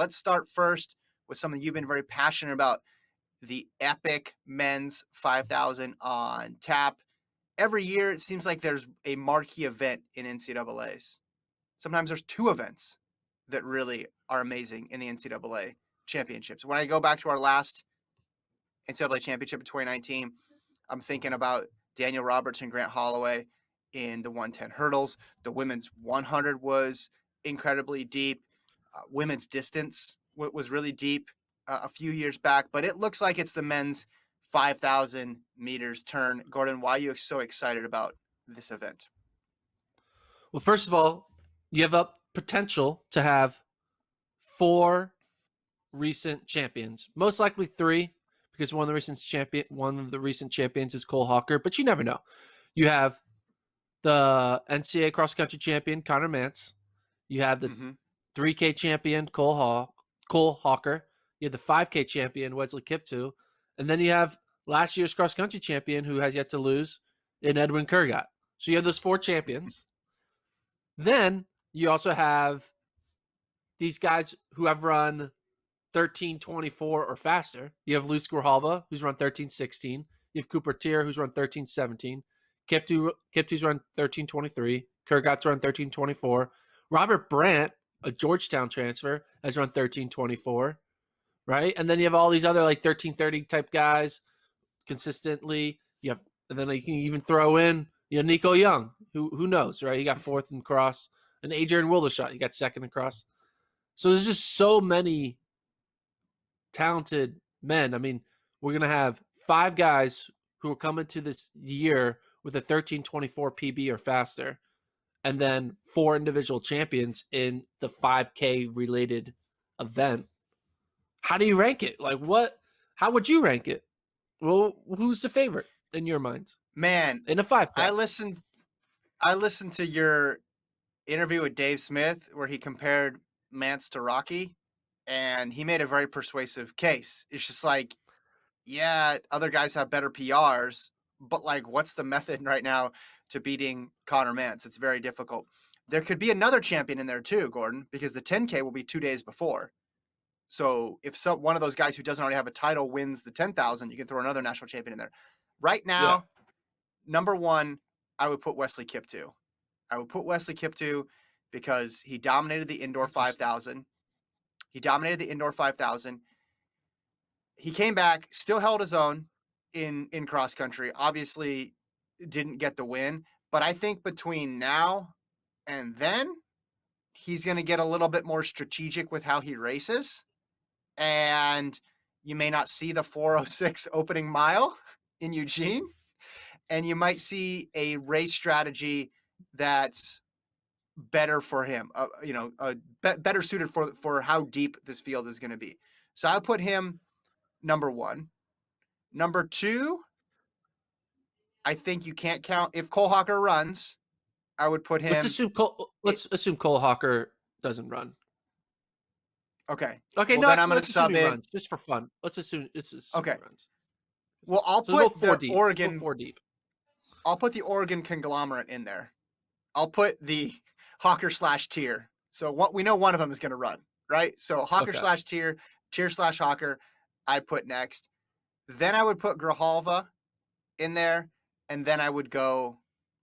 Let's start first with something you've been very passionate about, the epic men's 5,000 on tap. Every year, it seems like there's a marquee event in NCAAs. Sometimes there's two events that really are amazing in the NCAA championships. When I go back to our last NCAA championship in 2019, I'm thinking about Daniel Roberts and Grant Holloway in the 110 hurdles. The women's 100 was incredibly deep. Women's distance was really deep a few years back, but it looks like it's the men's 5,000 meters turn. Gordon, why are you so excited about this event? Well, first of all, you have a potential to have 4 recent champions, most likely 3, because one of the recent champions is Cole Hocker, but you never know. You have the NCAA cross country champion Connor Mantz. You have the 3K champion Cole Hocker. You have the 5K champion Wesley Kiptoo, and then you have last year's cross country champion who has yet to lose in Edwin Kurgat. So you have those 4 champions. Then you also have these guys who have run 13:24 or faster. You have Luis Grijalva, who's run 13:16. You have Cooper Teare, who's run 13:17. Kiptoo's run 13:23. Kurgat's run 13:24. Robert Brandt, a Georgetown transfer, has run 13:24. Right? And then you have all these other like 13:30 type guys consistently. And then you can even throw in Nico Young, who knows, right? He got 4th in cross. And Adrian Wildershot, he got 2nd in cross. So there's just so many talented men. I mean, we're going to have 5 guys who are coming to this year with a 13:24 PB or faster, and then 4 individual champions in the 5K related event. How do you rank it? Like how would you rank it? Well, who's the favorite in your mind? Man, in a 5K. I listened to your interview with Dave Smith where he compared Mantz to Rocky, and he made a very persuasive case. It's just like, yeah, other guys have better PRs, but like, what's the method right now to beating Connor Mantz? It's very difficult. There could be another champion in there too, Gordon, because the 10K will be 2 days before. So if one of those guys who doesn't already have a title wins the 10,000, you can throw another national champion in there. Right now, number 1, I would put Wesley Kiptoo. I would put Wesley Kiptoo because he dominated the indoor 5,000. He came back, still held his own in cross country. Obviously, didn't get the win, but I think between now and then, he's going to get a little bit more strategic with how he races. And you may not see the 4:06 opening mile in Eugene, and you might see a race strategy that's better for him, better suited for how deep this field is going to be. So I'll put him number 1. Number 2, I think you can't count if Cole Hocker runs. I would put him. Let's assume Cole Hocker doesn't run. Okay. Okay. Well, No, then I'm going to sub in runs just for fun. Let's assume it's okay. Runs. Well, I'll put the Oregon. Go 4 deep. I'll put the Oregon conglomerate in there. I'll put the Hocker / Teare. So what we know, one of them is going to ran, right? So Hocker / Teare, Teare / Hocker, I put next. Then I would put Grijalva in there, and then I would go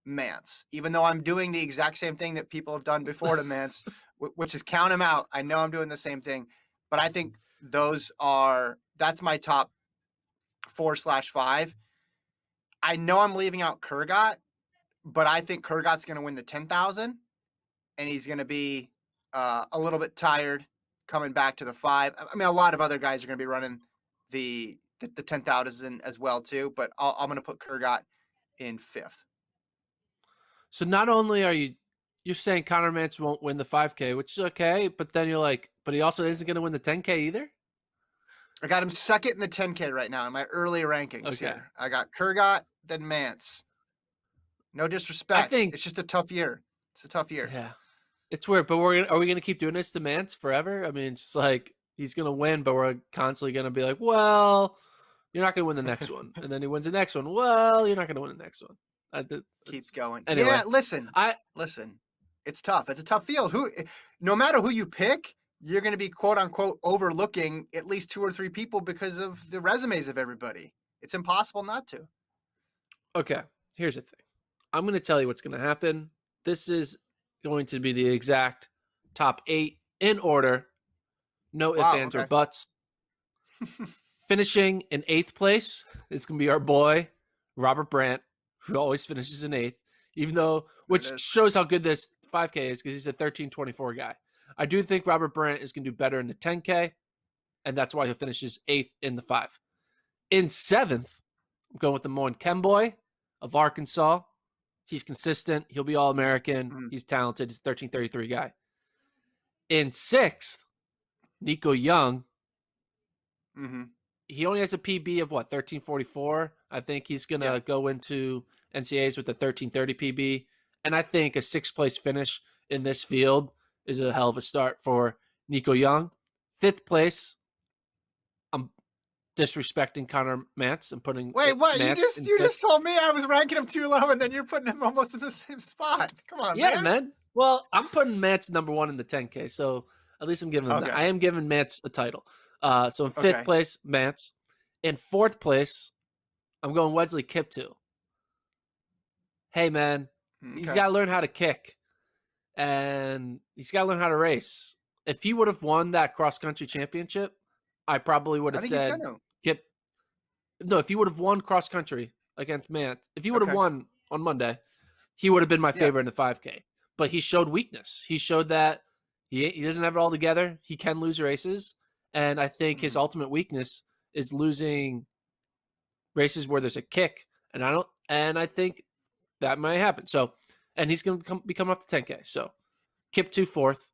Mantz. Even though I'm doing the exact same thing that people have done before to Mantz, which is count him out. I know I'm doing the same thing, but I think that's my top 4/5. I know I'm leaving out Kurgat, but I think Kurgat's going to win the 10,000, and he's going to be a little bit tired coming back to the 5. I mean, a lot of other guys are going to be running the 10,000 as well too, but I'm going to put Kurgat in 5th. So not only are you're saying Connor Mantz won't win the 5K, which is okay, but then you're like, but he also isn't going to win the 10K either? I got him 2nd in the 10K right now in my early rankings here. I got Kurgat, then Mantz. No disrespect. It's just a tough year. It's a tough year. Yeah. It's weird, but are we going to keep doing this to Mantz forever? I mean, it's like he's going to win, but we're constantly going to be like, well, you're not going to win the next one. And then he wins the next one. Well, you're not going to win the next one. Keeps going. Anyway, yeah, listen. It's tough. It's a tough field. No matter who you pick, you're going to be quote unquote overlooking at least 2 or 3 people because of the resumes of everybody. It's impossible not to. Okay, here's the thing. I'm going to tell you what's going to happen. This is going to be the exact top 8 in order. No ifs, ands, or buts. Finishing in 8th place, it's going to be our boy, Robert Brandt, who always finishes in 8th, even though, which shows how good this 5K is because he's a 13:24 guy. I do think Robert Brandt is going to do better in the 10K, and that's why he finishes 8th in the 5. In 7th, I'm going with the Moen Kemboy of Arkansas. He's consistent. He'll be All-American. Mhm. He's talented. He's a 13:33 guy. In 6th, Nico Young. Mm-hmm. He only has a PB of 13:44. I think he's going to go into NCAAs with a 13:30 PB. And I think a 6th place finish in this field is a hell of a start for Nico Young. 5th place, I'm disrespecting Connor Mantz and putting Wait, what? Mantz You just told me I was ranking him too low, and then you're putting him almost in the same spot. Come on, man. Well, I'm putting Mantz number 1 in the 10K, so at least I'm giving him that. I am giving Mantz a title. So in 5th place, Mantz. In 4th place, I'm going Wesley Kiptoo. Hey, man, he's got to learn how to kick, and he's got to learn how to race. If he would have won that cross-country championship, I probably would have said Kip. No, if he would have won cross-country against Mantz, if he would have won on Monday, he would have been my favorite in the 5K. But he showed weakness. He showed that he doesn't have it all together. He can lose races. And I think his ultimate weakness is losing races where there's a kick. And I think that might happen. So, and he's going to be coming off the 10K. So, Kiptoo 4th.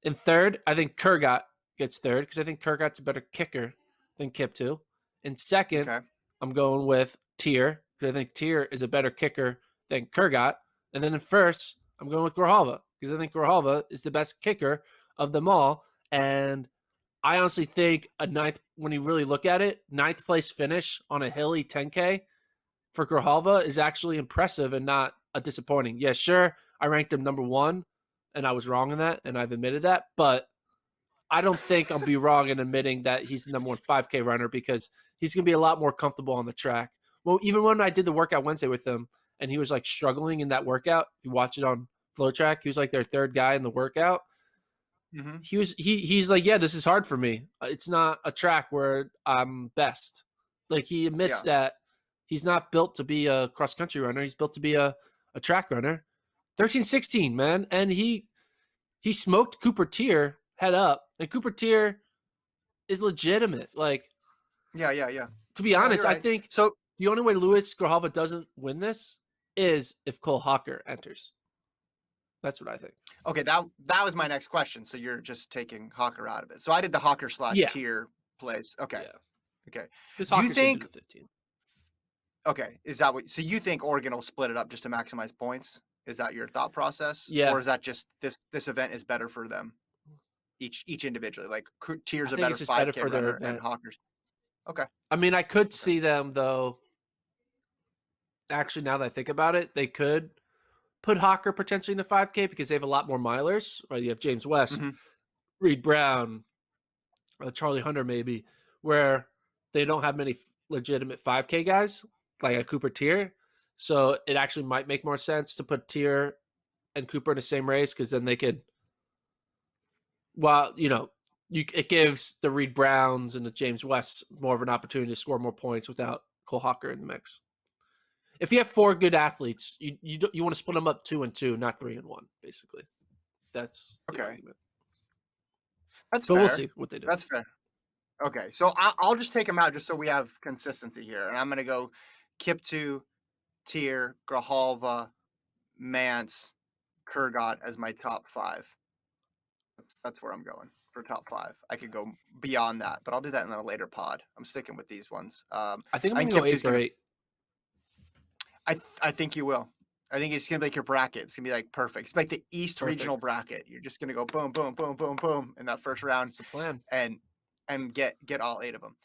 In 3rd, I think Kurgat gets 3rd because I think Kurgat's a better kicker than Kiptoo. In 2nd, I'm going with Teare because I think Teare is a better kicker than Kurgat. And then in 1st, I'm going with Grijalva because I think Grijalva is the best kicker of them all. And I honestly think a 9th, when you really look at it, 9th place finish on a hilly 10K for Grijalva is actually impressive and not a disappointing. Yeah, sure, I ranked him number 1, and I was wrong in that, and I've admitted that. But I don't think I'll be wrong in admitting that he's the number 1 5K runner because he's going to be a lot more comfortable on the track. Well, even when I did the workout Wednesday with him, and he was like struggling in that workout, if you watch it on FloTrack, he was like their 3rd guy in the workout. Mm-hmm. He's like, yeah, this is hard for me. It's not a track where I'm best. Like he admits that he's not built to be a cross country runner. He's built to be a track runner. 13:16, man, and he smoked Cooper Teare head up, and Cooper Teare is legitimate. Like, yeah. To be honest, right. I think so. The only way Luis Grijalva doesn't win this is if Cole Hocker enters. That's what I think. Okay, that was my next question. So you're just taking Hocker out of it. So I did the Hocker / Teare place. Okay. Yeah. Okay. Do you think 15? Okay. Is that what? So you think Oregon will split it up just to maximize points? Is that your thought process? Yeah. Or is that just this event is better for them? Each individually, like Teare's a better 5K runner and Hocker's. Okay. I mean, I could see them though. Actually, now that I think about it, they could put Hocker potentially in the 5K because they have a lot more milers. Right? You have James West, Reed Brown, Charlie Hunter, maybe, where they don't have many legitimate 5K guys like a Cooper Teare. So it actually might make more sense to put Teare and Cooper in the same race because then they could. Well, it gives the Reed Browns and the James Wests more of an opportunity to score more points without Cole Hocker in the mix. If you have 4 good athletes, you want to split them up 2 and 2, not 3 and 1, basically. That's the argument. That's fair. We'll see what they do. That's fair. Okay, so I'll just take them out just so we have consistency here, and I'm going to go Kiptoo, Teare, Grijalva, Mantz, Kurgat as my top 5. That's where I'm going for top 5. I could go beyond that, but I'll do that in a later pod. I'm sticking with these ones. I think I'm going to go 8 for 8. I think you will. I think it's going to be like your bracket. It's going to be like perfect. It's like the East Regional bracket. You're just going to go boom, boom, boom, boom, boom in that first round. That's the plan. And get all 8 of them.